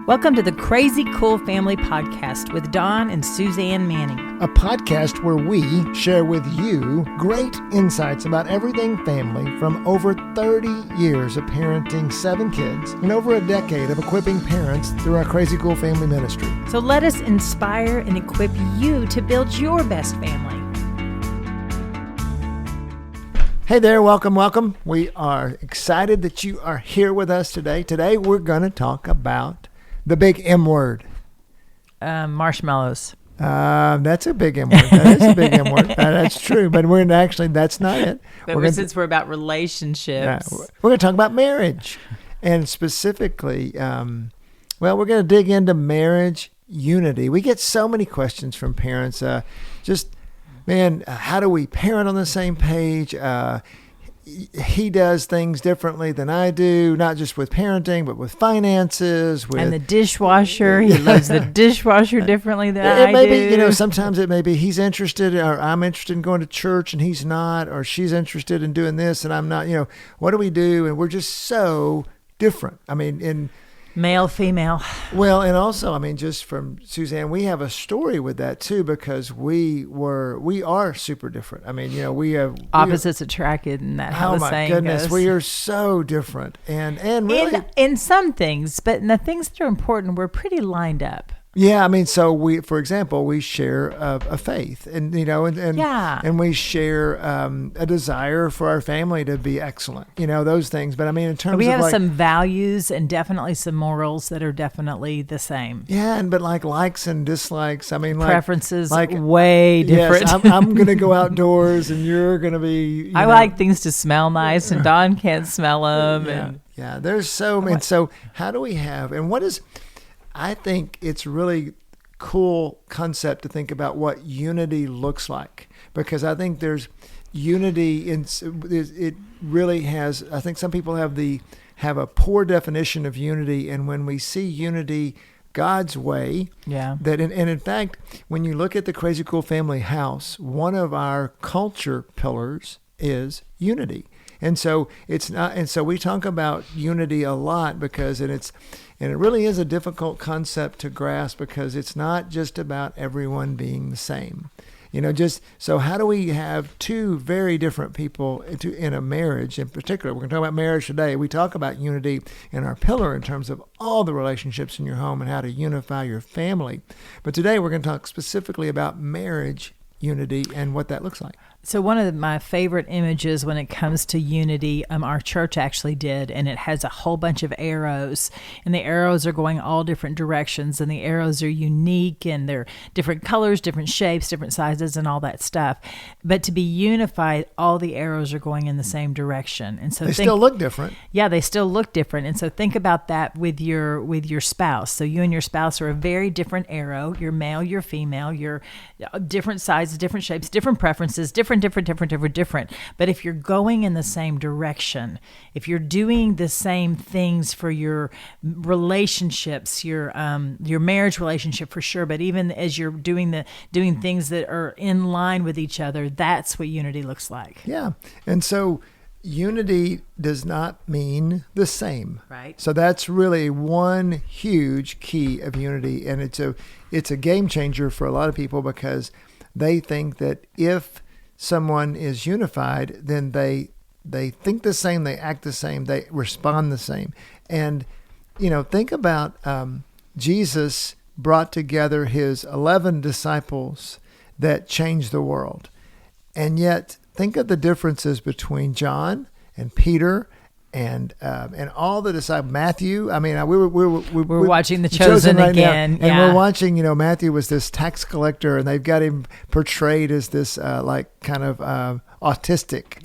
Welcome to the Crazy Cool Family Podcast with Don and Suzanne Manning. A podcast where we share with you great insights about everything family from over 30 years of parenting 7 kids and over a decade of equipping parents through our Crazy Cool Family ministry. So let us inspire and equip you to build your best family. Hey there, welcome. We are excited that you are here with us today. Today we're going to talk about the big M word. Marshmallows. That's a big M word. That is a big M word. That's true. But that's not it. But since we're about relationships. We're going to talk about marriage. And specifically, we're going to dig into marriage unity. We get so many questions from parents. How do we parent on the same page? He does things differently than I do, not just with parenting, but with finances. And the dishwasher. He loves the dishwasher differently than I do. Be, sometimes it may be he's interested, or I'm interested in going to church and he's not, or she's interested in doing this and I'm not. What do we do? And we're just so different. Male, female. Well, and also, just from Suzanne, we have a story with that too, because we are super different. We have opposites attracted, and that how the saying goes. Oh my goodness, we are so different, and really in some things, but in the things that are important, we're pretty lined up. Yeah, so we, for example, we share a faith, and we share a desire for our family to be excellent. Those things. But in terms we of have some values and definitely some morals that are definitely the same. Yeah, but likes and dislikes. Preferences way different. Yes, I'm going to go outdoors, and you're going to be. I like things to smell nice, and Don can't smell them. There's so many. So how do we have? And what is? I think it's really cool concept to think about what unity looks like, because I think there's unity it really has. I think some people have a poor definition of unity, and when we see unity God's way, that and in fact, when you look at the Crazy Cool Family House, one of our culture pillars is unity. And so it's not, and so we talk about unity a lot because it really is a difficult concept to grasp, because it's not just about everyone being the same. So how do we have two very different people in a marriage in particular? We're going to talk about marriage today. We talk about unity in our pillar in terms of all the relationships in your home and how to unify your family. But today we're going to talk specifically about marriage unity and what that looks like. So one of my favorite images when it comes to unity, our church actually did, and it has a whole bunch of arrows, and the arrows are going all different directions, and the arrows are unique, and they're different colors, different shapes, different sizes, and all that stuff. But to be unified, all the arrows are going in the same direction, and so they still look different. Yeah, they still look different, and so think about that with your spouse. So you and your spouse are a very different arrow. You're male, you're female, you're different sizes, different shapes, different preferences, different. But if you're going in the same direction, if you're doing the same things for your relationships, your marriage relationship for sure, but even as you're doing things that are in line with each other, that's what unity looks like. Yeah. And so unity does not mean the same. Right. So that's really one huge key of unity, and it's a game changer for a lot of people, because they think that if someone is unified, then they think the same, they act the same, they respond the same. And, think about Jesus brought together his 11 disciples that changed the world. And yet, think of the differences between John and Peter and all the disciples. Matthew. We're watching The Chosen right again, and we're watching. Matthew was this tax collector, and they've got him portrayed as this autistic,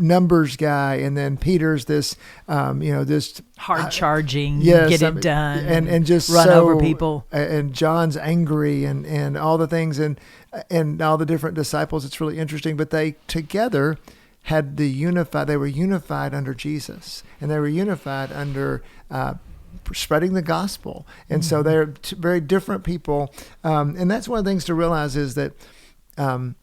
numbers guy, and then Peter's this, this hard charging, get it done, and just run over people. And John's angry, and all the things, and all the different disciples. It's really interesting, but they together they were unified under Jesus, and they were unified under spreading the gospel. And so they're very different people. And that's one of the things to realize is that, and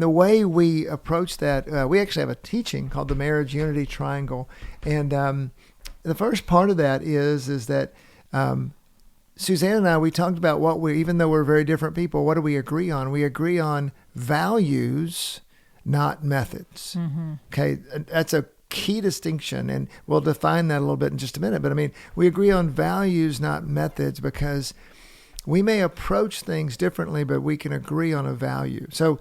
the way we approach that, we actually have a teaching called the Marriage Unity Triangle. And the first part of that is that Suzanne and I, we talked about even though we're very different people, what do we agree on? We agree on values, not methods. Mm-hmm. Okay, that's a key distinction, and we'll define that a little bit in just a minute. But I mean, we agree on values, not methods, because we may approach things differently, but we can agree on a value. So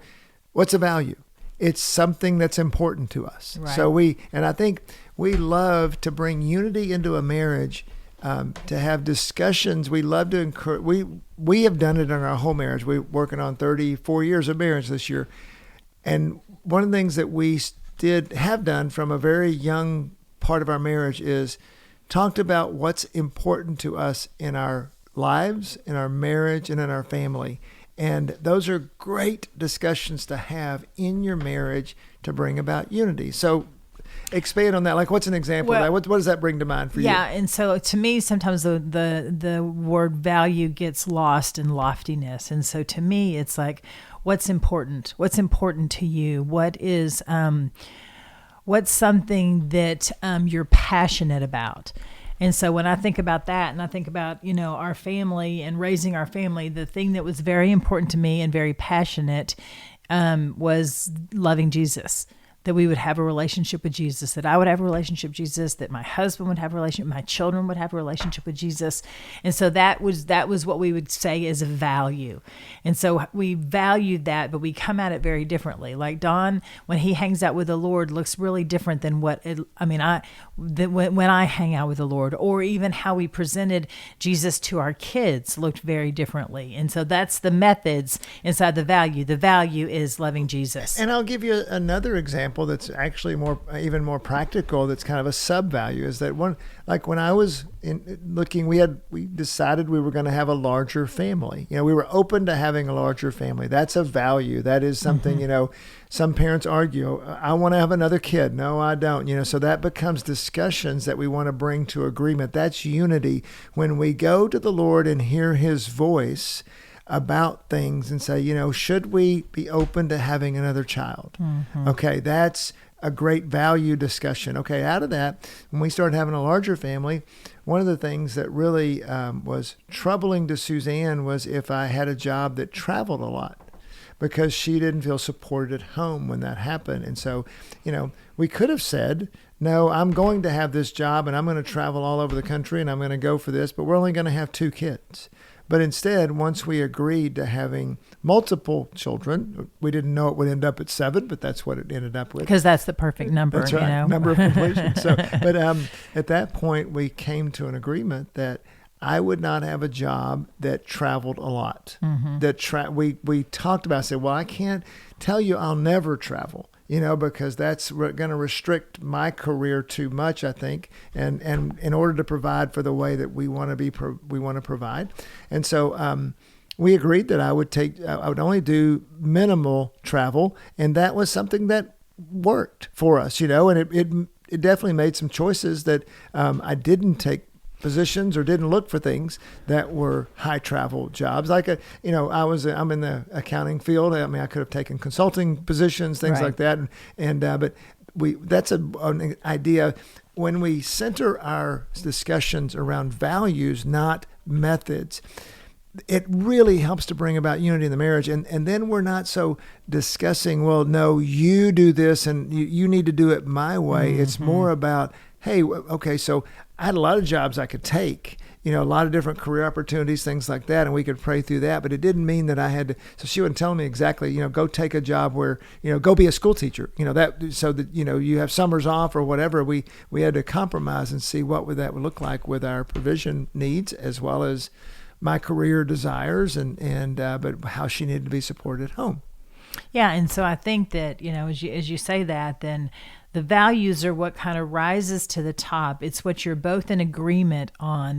what's a value? It's something that's important to us. Right. So I think we love to bring unity into a marriage, to have discussions. We love to encourage. We have done it in our whole marriage. We're working on 34 years of marriage this year. And one of the things that we have done from a very young part of our marriage is talked about what's important to us in our lives, in our marriage, and in our family. And those are great discussions to have in your marriage to bring about unity. So expand on that. Like, what's an example of that? What does that bring to mind for you? Yeah, and so to me, sometimes the word value gets lost in loftiness. And so to me, it's like, what's important? What's important to you? What's something that you're passionate about? And so when I think about that, and I think about, our family and raising our family, the thing that was very important to me and very passionate was loving Jesus. That we would have a relationship with Jesus, that I would have a relationship with Jesus, that my husband would have a relationship, my children would have a relationship with Jesus. And so that was what we would say is a value. And so we valued that, but we come at it very differently. Like Don, when he hangs out with the Lord, looks really different than when I hang out with the Lord, or even how we presented Jesus to our kids looked very differently. And so that's the methods inside the value. The value is loving Jesus. And I'll give you another example that's actually even more practical, that's kind of a sub value, is that when I was looking, we decided we were going to have a larger family. We were open to having a larger family. That's a value. That is something, mm-hmm. Some parents argue, I want to have another kid. No, I don't. So that becomes discussions that we want to bring to agreement. That's unity. When we go to the Lord and hear his voice about things and say, should we be open to having another child? Mm-hmm. Okay, that's a great value discussion. Okay, out of that, when we started having a larger family, one of the things that really was troubling to Suzanne was if I had a job that traveled a lot, because she didn't feel supported at home when that happened. And so, we could have said, no, I'm going to have this job and I'm going to travel all over the country and I'm going to go for this, but we're only going to have 2 kids. But instead, once we agreed to having multiple children, we didn't know it would end up at 7, but that's what it ended up with. Because that's the perfect number. That's right, number of completion. But at that point, we came to an agreement that I would not have a job that traveled a lot. Mm-hmm. We talked about, said, well, I can't tell you I'll never travel. Because that's going to restrict my career too much, I think, and in order to provide for the way that we want to provide. And so we agreed that I would only do minimal travel, and that was something that worked for us, and it definitely made some choices that I didn't take positions or didn't look for things that were high travel jobs. Like I'm in the accounting field. I could have taken consulting positions, things like that. But that's an idea. When we center our discussions around values, not methods, it really helps to bring about unity in the marriage. And then we're not so discussing, well, no, you do this and you need to do it my way. Mm-hmm. It's more about, hey, okay, so I had a lot of jobs I could take, a lot of different career opportunities, things like that, and we could pray through that. But it didn't mean that I had to. So she wasn't telling me exactly, go take a job where, go be a school teacher, that so that you have summers off or whatever. We had to compromise and see what that would look like with our provision needs as well as my career desires and but how she needed to be supported at home. Yeah, and so I think that as you say that, then the values are what kind of rises to the top. It's what you're both in agreement on.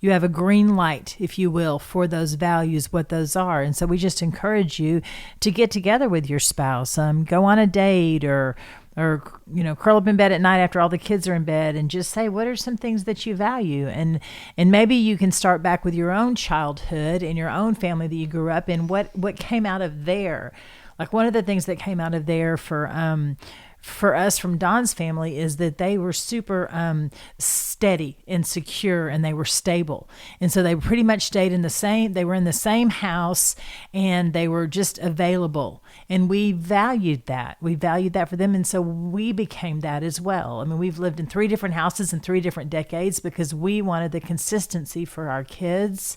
You have a green light, if you will, for those values, what those are. And so we just encourage you to get together with your spouse, go on a date or curl up in bed at night after all the kids are in bed and just say, what are some things that you value? And maybe you can start back with your own childhood and your own family that you grew up in. What came out of there? Like one of the things that came out of there for for us from Don's family is that they were super steady and secure, and they were stable. And so they pretty much stayed in the same house, and they were just available. And we valued that. We valued that for them. And so we became that as well. I mean, we've lived in 3 different houses in 3 different decades because we wanted the consistency for our kids.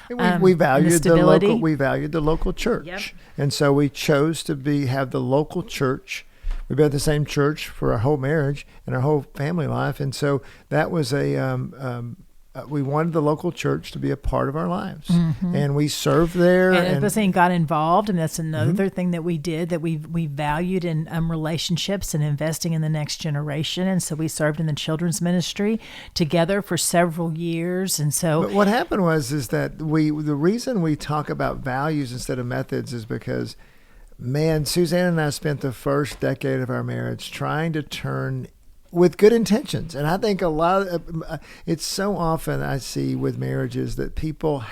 We valued the local church. Yep. And so we chose to have the local church. We've been at the same church for our whole marriage and our whole family life. And so that was we wanted the local church to be a part of our lives. Mm-hmm. And we served there. And the thing got involved. And that's another thing that we did, that we valued in relationships and investing in the next generation. And so we served in the children's ministry together for several years. And so, but what happened is that the reason we talk about values instead of methods is because, man, Suzanne and I spent the first decade of our marriage trying to turn with good intentions. And I think it's so often I see with marriages that people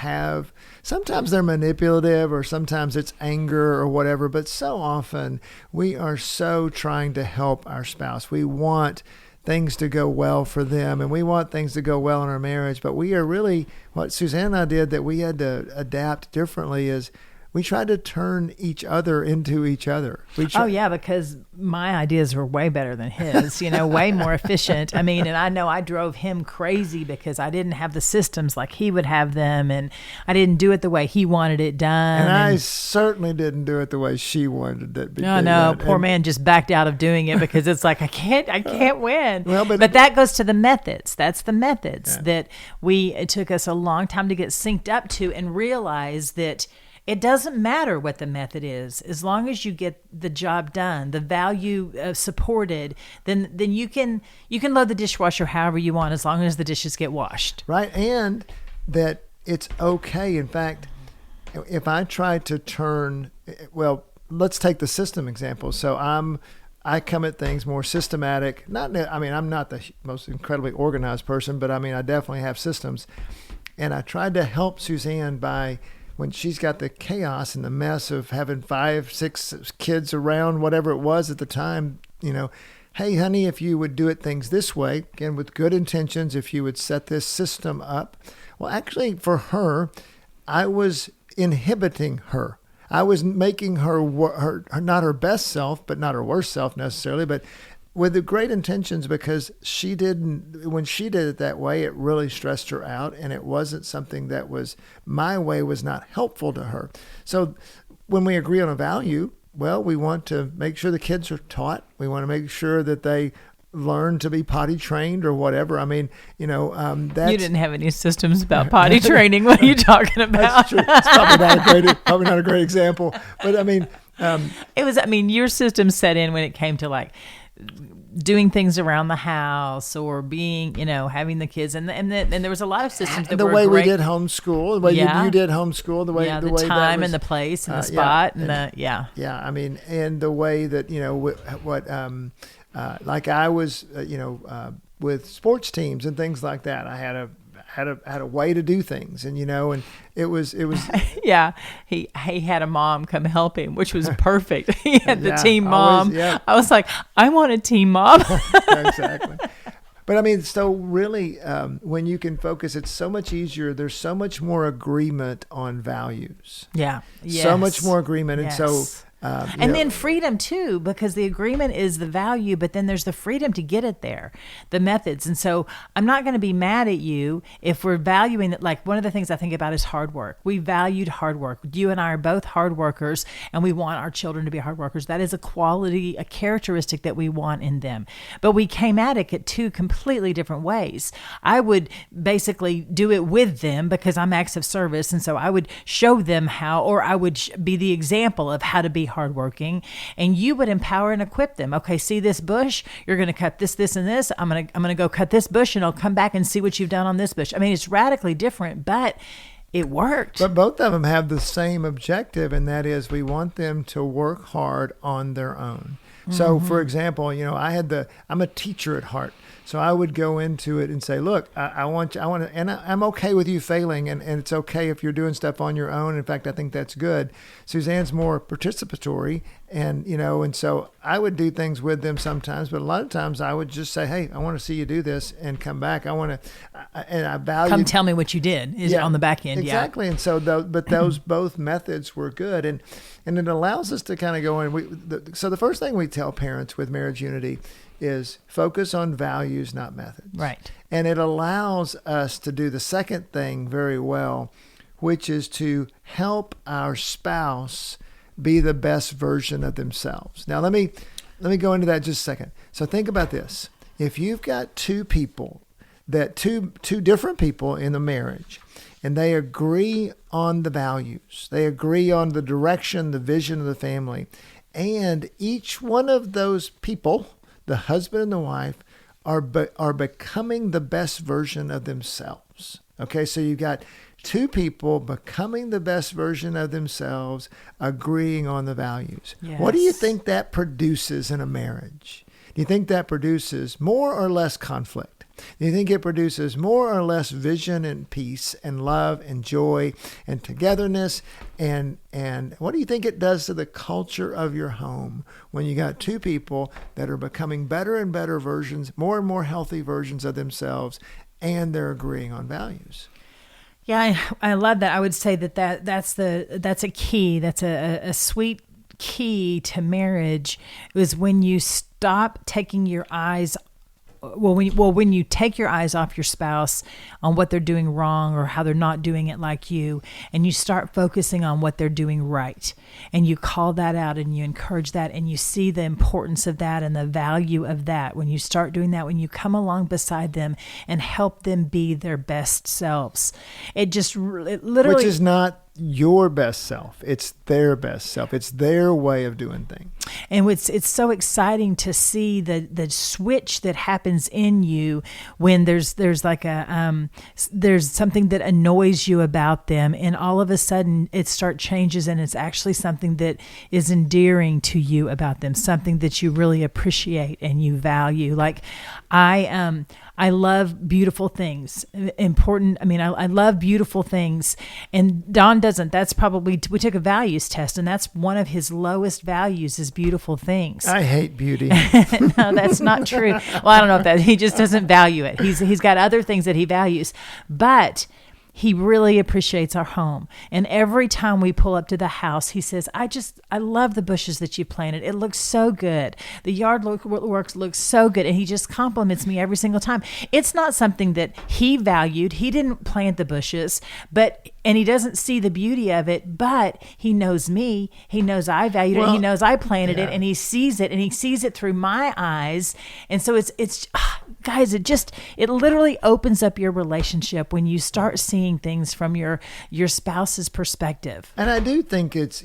sometimes they're manipulative, or sometimes it's anger or whatever, but so often we are so trying to help our spouse. We want things to go well for them, and we want things to go well in our marriage. But we are really, what Suzanne and I did that we had to adapt differently is we tried to turn each other into each other. Because my ideas were way better than his, way more efficient. I mean, and I know I drove him crazy because I didn't have the systems like he would have them, and I didn't do it the way he wanted it done. And I certainly didn't do it the way she wanted it. No, poor man just backed out of doing it because it's like, I can't win. Well, but that goes to the methods. That's the methods that it took us a long time to get synced up to and realize that it doesn't matter what the method is, as long as you get the job done, the value supported. Then you can load the dishwasher however you want, as long as the dishes get washed. Right, and that it's okay. In fact, if I try to let's take the system example. So I come at things more systematic. I'm not the most incredibly organized person, but I definitely have systems. And I tried to help Suzanne by, when she's got the chaos and the mess of having 5, 6 kids around, whatever it was at the time, hey, honey, if you would do it things this way, again, with good intentions, if you would set this system up. Well, actually, for her, I was inhibiting her. I was making her not her best self, but not her worst self necessarily, but with the great intentions, because when she did it that way, it really stressed her out, and it wasn't something that my way was not helpful to her. So when we agree on a value, well, we want to make sure the kids are taught. We want to make sure that they learn to be potty trained or whatever. You didn't have any systems about potty training. What are you talking about? That's true. It's probably not a great example, but it was. Your system set in when it came to like doing things around the house or being, having the kids, and there was a lot of systems that the were way great. we did homeschool, the way you did homeschool, the way time and the place and the spot and and the way that like I was with sports teams and things like that. I had a way to do things, and it was he had a mom come help him, which was perfect. He had the team mom. I was like, I want a team mom. Exactly. But so really, when you can focus, it's so much easier. There's so much more agreement on values. Yeah. Yes. So much more agreement. Yes. And so then freedom too, because the agreement is the value, but then there's the freedom to get it there, the methods. And so I'm not going to be mad at you if we're valuing that. Like, one of the things I think about is hard work. We valued hard work. You and I are both hard workers, and we want our children to be hard workers. That is a quality, a characteristic that we want in them. But we came at it 2 completely different ways. I would basically do it with them because I'm acts of service. And so I would show them how, or I would be the example of how to be hardworking, and you would empower and equip them. Okay, see this bush? You're going to cut this, this, and this. I'm going to go cut this bush, and I'll come back and see what you've done on this bush. It's radically different, but it worked. But both of them have the same objective, and that is we want them to work hard on their own. So, for example, I'm a teacher at heart. So I would go into it and say, look, I'm okay with you failing, and it's okay if you're doing stuff on your own. In fact, I think that's good. Suzanne's more participatory, and so I would do things with them sometimes, but a lot of times I would just say, hey, I want to see you do this and come back. I value. Come tell me what you did on the back end. Exactly. And so, those both methods were good. And it allows us to kind of go in. So the first thing we tell parents with Marriage Unity is focus on values, not methods. Right. And it allows us to do the second thing very well, which is to help our spouse be the best version of themselves. Now, let me go into that just a second. So think about this. If you've got two different people in the marriage, and they agree on the values, they agree on the direction, the vision of the family, and each one of those people, the husband and the wife, are becoming the best version of themselves. Okay, so you've got two people becoming the best version of themselves, agreeing on the values. Yes. What do you think that produces in a marriage? Do you think that produces more or less conflict? Do you think it produces more or less vision and peace and love and joy and togetherness? And what do you think it does to the culture of your home when you got two people that are becoming better and better versions, more and more healthy versions of themselves, and they're agreeing on values? Yeah, I love that. I would say that's a key. That's a sweet key to marriage, is when you stop taking your eyes. When you take your eyes off your spouse on what they're doing wrong or how they're not doing it like you, and you start focusing on what they're doing right, and you call that out and you encourage that, and you see the importance of that and the value of that, when you start doing that, when you come along beside them and help them be their best selves, it literally, which is not your best self, it's their best self, it's their way of doing things. And it's so exciting to see the switch that happens in you when there's like there's something that annoys you about them, and all of a sudden it changes, and it's actually something that is endearing to you about them, something that you really appreciate and you value. Like I love beautiful things. I love beautiful things. And Don doesn't. That's probably, we took a values test, and that's one of his lowest values is beautiful things. I hate beauty. No, that's not true. Well, I don't know if he just doesn't value it. He's got other things that he values, but he really appreciates our home. And every time we pull up to the house, he says, I love the bushes that you planted. It looks so good. The yard work looks so good. And he just compliments me every single time. It's not something that he valued. He didn't plant the bushes, and he doesn't see the beauty of it, but he knows me. He knows I valued it. He knows I planted it, and he sees it through my eyes. And so it's guys, it literally opens up your relationship when you start seeing things from your spouse's perspective. And I do think it's,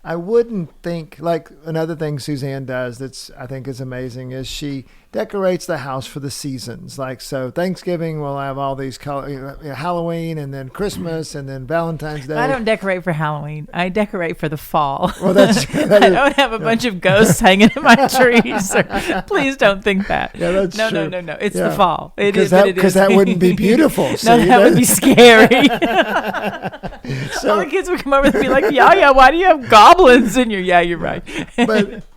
I wouldn't think, like another thing Suzanne does that's I think is amazing is she decorates the house for the seasons. Like, so Thanksgiving we'll have all these Halloween, and then Christmas, and then Valentine's Day. I don't decorate for Halloween. I decorate for the fall. Well, that's I don't have a bunch of ghosts hanging in my trees. Please don't think that. Yeah, that's true. No. It's the fall. It is because that wouldn't be beautiful. No, that would be scary. All the kids would come over and be like, "Yeah, why do you have goblins in your?" Yeah, you're right.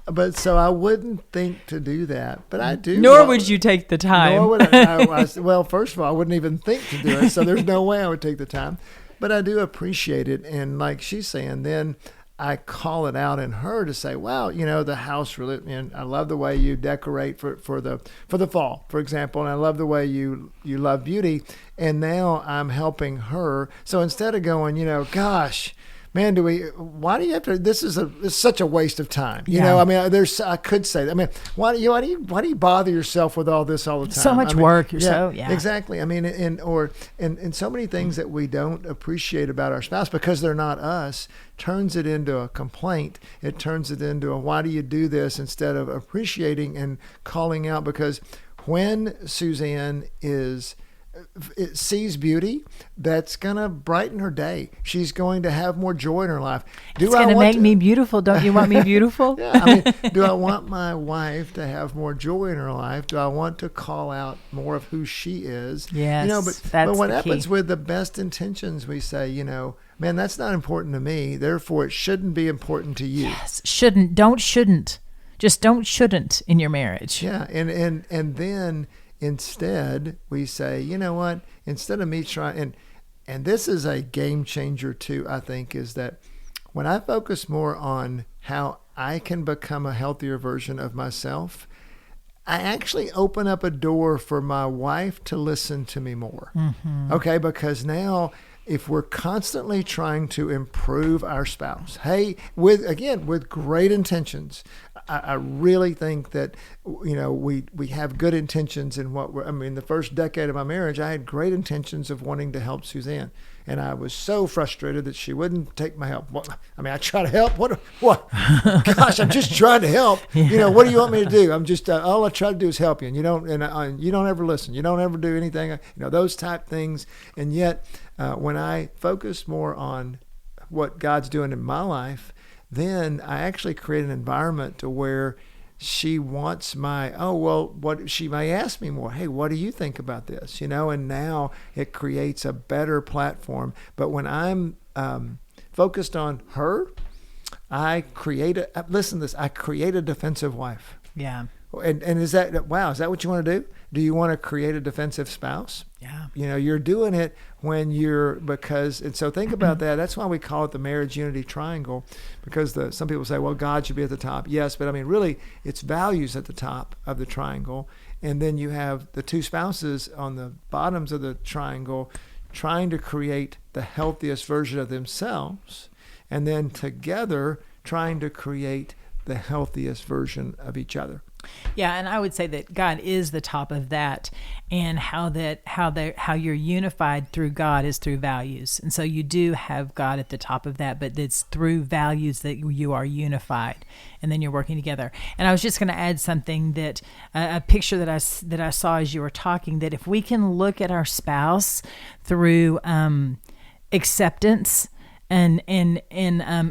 But so I wouldn't think to do that, but I do. Nor would you take the time. Nor would I. Well, first of all, I wouldn't even think to do it, so there's no way I would take the time. But I do appreciate it, and like she's saying, then I call it out in her to say, "Wow, the house really. And I love the way you decorate for the fall, for example, and I love the way you love beauty." And now I'm helping her. So instead of going, gosh, man, why do you have to, this is such a waste of time. I could say that. Why do you bother yourself with all this all the time? So much work. Exactly. And so many things that we don't appreciate about our spouse because they're not us turns it into a complaint. It turns it into a, why do you do this, instead of appreciating and calling out. Because when Suzanne is it sees beauty, that's going to brighten her day. She's going to have more joy in her life. It's going to make me beautiful. Don't you want me beautiful? Yeah, I mean, do I want my wife to have more joy in her life? Do I want to call out more of who she is? Yes, but what happens with the best intentions, we say, man, that's not important to me. Therefore, it shouldn't be important to you. Yes, shouldn't. Just don't shouldn't in your marriage. Yeah, and then instead we say, you know what? Instead of me trying, and this is a game changer too, I think, is that when I focus more on how I can become a healthier version of myself, I actually open up a door for my wife to listen to me more. Mm-hmm. Okay, because now if we're constantly trying to improve our spouse, with great intentions, I really think that, we have good intentions in the first decade of my marriage, I had great intentions of wanting to help Suzanne. And I was so frustrated that she wouldn't take my help. I try to help. What? Gosh, I'm just trying to help. Yeah. What do you want me to do? I'm just, all I try to do is help you. And you don't ever listen. You don't ever do anything, those type things. And yet, when I focus more on what God's doing in my life, then I actually create an environment to where she wants what she may ask me more. Hey, what do you think about this? And now it creates a better platform. But when I'm focused on her, I create a defensive wife. Yeah. And is that what you want to do? Do you want to create a defensive spouse? Yeah. You're doing it when and so think about that. That's why we call it the marriage unity triangle, because some people say, well, God should be at the top. Yes, but really it's values at the top of the triangle. And then you have the two spouses on the bottoms of the triangle trying to create the healthiest version of themselves, and then together trying to create the healthiest version of each other. Yeah, and I would say that God is the top of that, and how you're unified through God is through values. And so you do have God at the top of that, but it's through values that you are unified, and then you're working together. And I was just going to add something, that a picture that I saw as you were talking, that if we can look at our spouse through acceptance and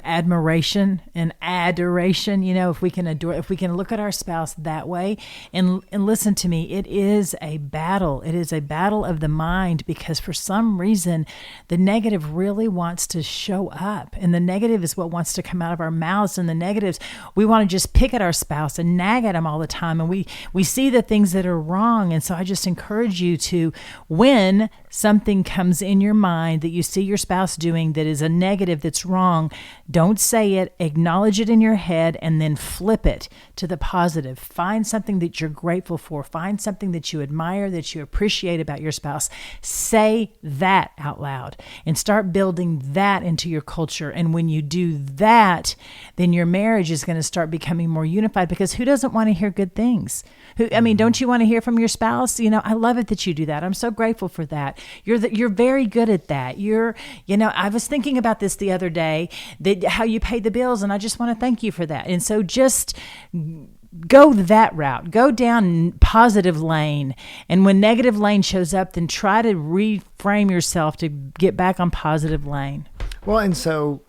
admiration and adoration, if we can look at our spouse that way, and listen to me, it is a battle. It is a battle of the mind, because for some reason the negative really wants to show up, and the negative is what wants to come out of our mouths, and the negatives, we want to just pick at our spouse and nag at them all the time, and we see the things that are wrong. And so I just encourage you to, when something comes in your mind that you see your spouse doing that is a negative, that's wrong, don't say it, acknowledge it in your head, and then flip it to the positive. Find something that you're grateful for. Find something that you admire, that you appreciate about your spouse. Say that out loud and start building that into your culture. And when you do that, then your marriage is going to start becoming more unified, because who doesn't want to hear good things? Don't you want to hear from your spouse? I love it that you do that. I'm so grateful for that. You're very good at that. I was thinking about this the other day, that how you pay the bills, and I just want to thank you for that. And so just go that route. Go down positive lane. And when negative lane shows up, then try to reframe yourself to get back on positive lane. Well, and so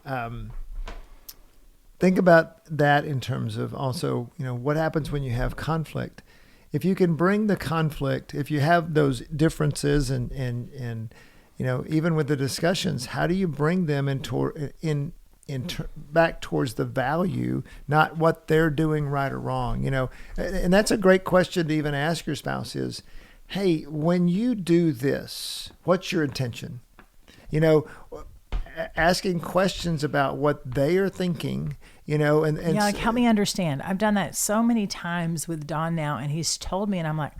think about that in terms of also, what happens when you have conflict. If you can bring the conflict, if you have those differences and even with the discussions, how do you bring them back towards the value, not what they're doing right or wrong? And that's a great question to even ask your spouse is, hey, when you do this, what's your intention? Asking questions about what they are thinking, help me understand. I've done that so many times with Don now, and he's told me, and I'm like,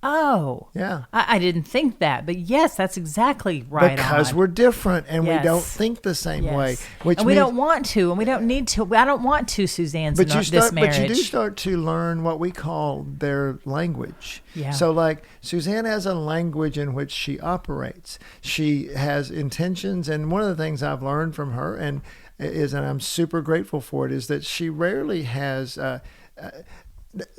oh, yeah, I didn't think that, but yes, that's exactly right. Because we're different, and we don't think the same way. And we don't want to, and we don't need to. I don't want to, Suzanne's this marriage. But you do start to learn what we call their language. Yeah. So like Suzanne has a language in which she operates. She has intentions, and one of the things I've learned from her, and I'm super grateful for it, is that she rarely has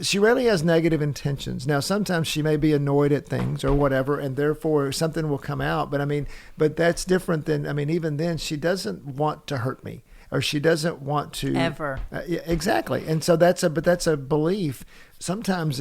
She rarely has negative intentions. Now, sometimes she may be annoyed at things or whatever, and therefore something will come out. But that's different than, even then, she doesn't want to hurt me, or she doesn't want to ever. Yeah, exactly. And so that's a belief. Sometimes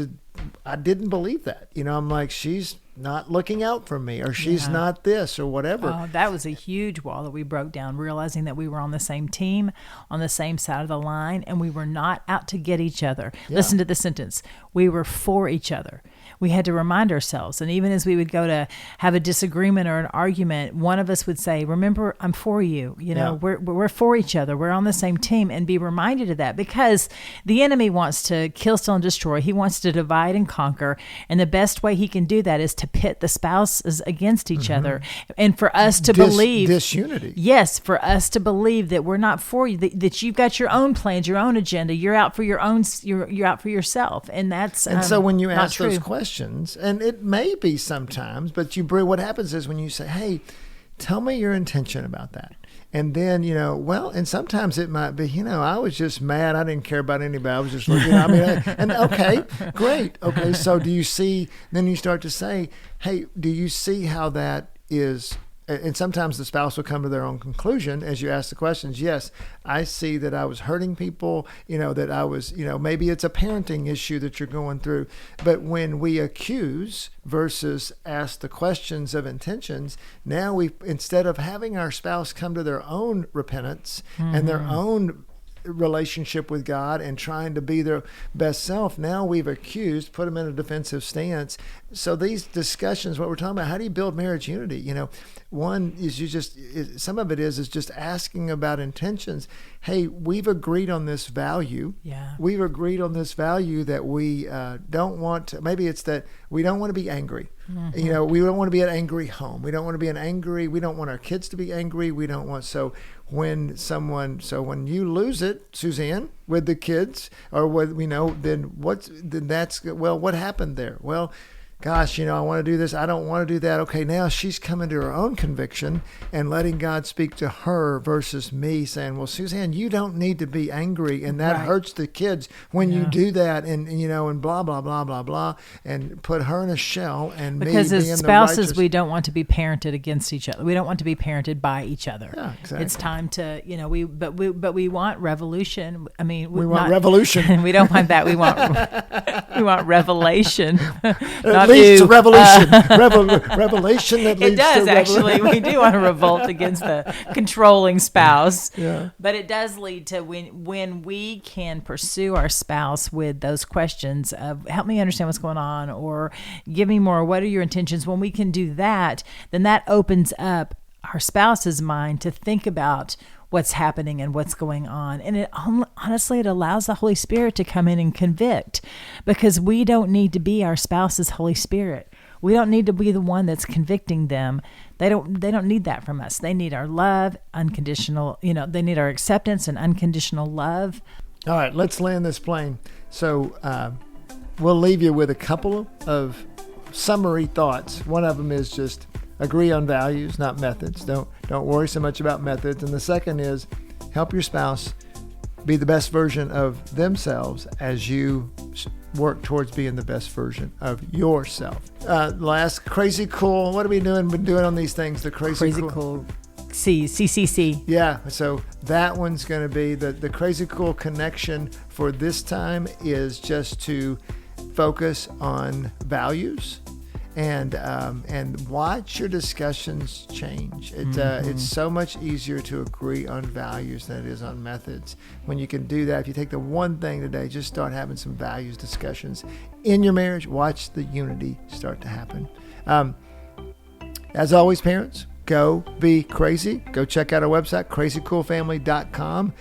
I didn't believe that. I'm like, she's not looking out for me, or she's not this or whatever. Oh, that was a huge wall that we broke down, realizing that we were on the same team, on the same side of the line, and we were not out to get each other. Yeah. Listen to the sentence. We were for each other. We had to remind ourselves. And even as we would go to have a disagreement or an argument, one of us would say, remember, I'm for you. We're for each other. We're on the same team, and be reminded of that, because the enemy wants to kill, steal, and destroy. He wants to divide and conquer. And the best way he can do that is to pit the spouses against each other. And for us to believe disunity. Yes, for us to believe that we're not for you, that you've got your own plans, your own agenda. You're out for your own, you're out for yourself. And that's so when you ask true. Those questions, and it may be sometimes, but what happens is when you say, hey, tell me your intention about that. And then, and sometimes it might be, I was just mad. I didn't care about anybody. I was just looking, and okay, great. Okay. So do you see, then you start to say, hey, do you see how that is? And sometimes the spouse will come to their own conclusion as you ask the questions. Yes, I see that I was hurting people, that I was, maybe it's a parenting issue that you're going through. But when we accuse versus ask the questions of intentions, now instead of having our spouse come to their own repentance and their own relationship with God and trying to be their best self, now we've accused, put them in a defensive stance. So these discussions, what we're talking about, how do you build marriage unity? One is some of it is just asking about intentions. Hey, we've agreed on this value. Yeah. We've agreed on this value that we don't want to, maybe it's that we don't want to be angry. Mm-hmm. We don't want to be an angry home. We don't want to be we don't want our kids to be angry. We don't want, when you lose it, Suzanne, with the kids, or what happened there? Well, gosh, I want to do this. I don't want to do that. Okay, now she's coming to her own conviction and letting God speak to her versus me saying, well, Suzanne, you don't need to be angry, and that hurts the kids when you do that, and blah, blah, blah, blah, blah, and put her in a shell, and because me as being spouses, we don't want to be parented against each other. We don't want to be parented by each other. Yeah, exactly. It's time to, we want revolution. We want revolution. We don't want that. We want revelation. It leads to revolution. Revelation that leads to revolution. It does, actually. We do want to revolt against the controlling spouse. Yeah. But it does lead to when we can pursue our spouse with those questions of, help me understand what's going on, or give me more, what are your intentions? When we can do that, then that opens up our spouse's mind to think about what's happening and what's going on. And it allows the Holy Spirit to come in and convict, because we don't need to be our spouse's Holy Spirit. We don't need to be the one that's convicting them. They don't need that from us. They need our love, unconditional, they need our acceptance and unconditional love. All right, let's land this plane. So we'll leave you with a couple of summary thoughts. One of them is just agree on values, not methods. Don't worry so much about methods. And the second is help your spouse be the best version of themselves as you work towards being the best version of yourself. Last, crazy cool. What are we doing? Been doing on these things? The crazy cool. CCC. Yeah. So that one's going to be the crazy cool connection for this time is just to focus on values. And watch your discussions change. It's so much easier to agree on values than it is on methods. When you can do that, if you take the one thing today, just start having some values discussions in your marriage. Watch the unity start to happen. As always, parents, go be crazy. Go check out our website, crazycoolfamily.com.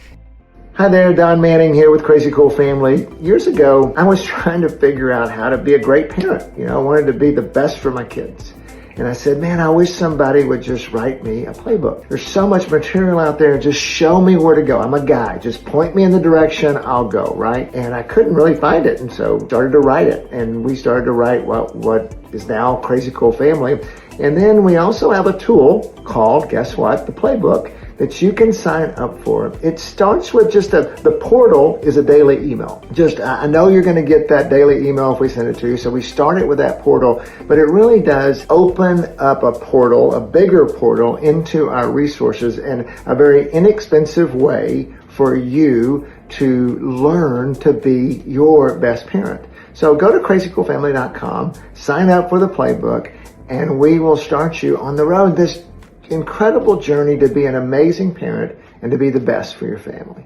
Hi there, Don Manning here with Crazy Cool Family. Years ago, I was trying to figure out how to be a great parent. I wanted to be the best for my kids. And I said, man, I wish somebody would just write me a playbook. There's so much material out there. Just show me where to go. I'm a guy. Just point me in the direction. I'll go, right? And I couldn't really find it. And so started to write it. And we started to write what is now Crazy Cool Family. And then we also have a tool called, guess what? The playbook. that you can sign up for. It starts with just the portal is a daily email. I know you're going to get that daily email if we send it to you. So we start it with that portal, but it really does open up a portal, a bigger portal into our resources in a very inexpensive way for you to learn to be your best parent. So go to crazycoolfamily.com, sign up for the playbook, and we will start you on the road, this incredible journey to be an amazing parent and to be the best for your family.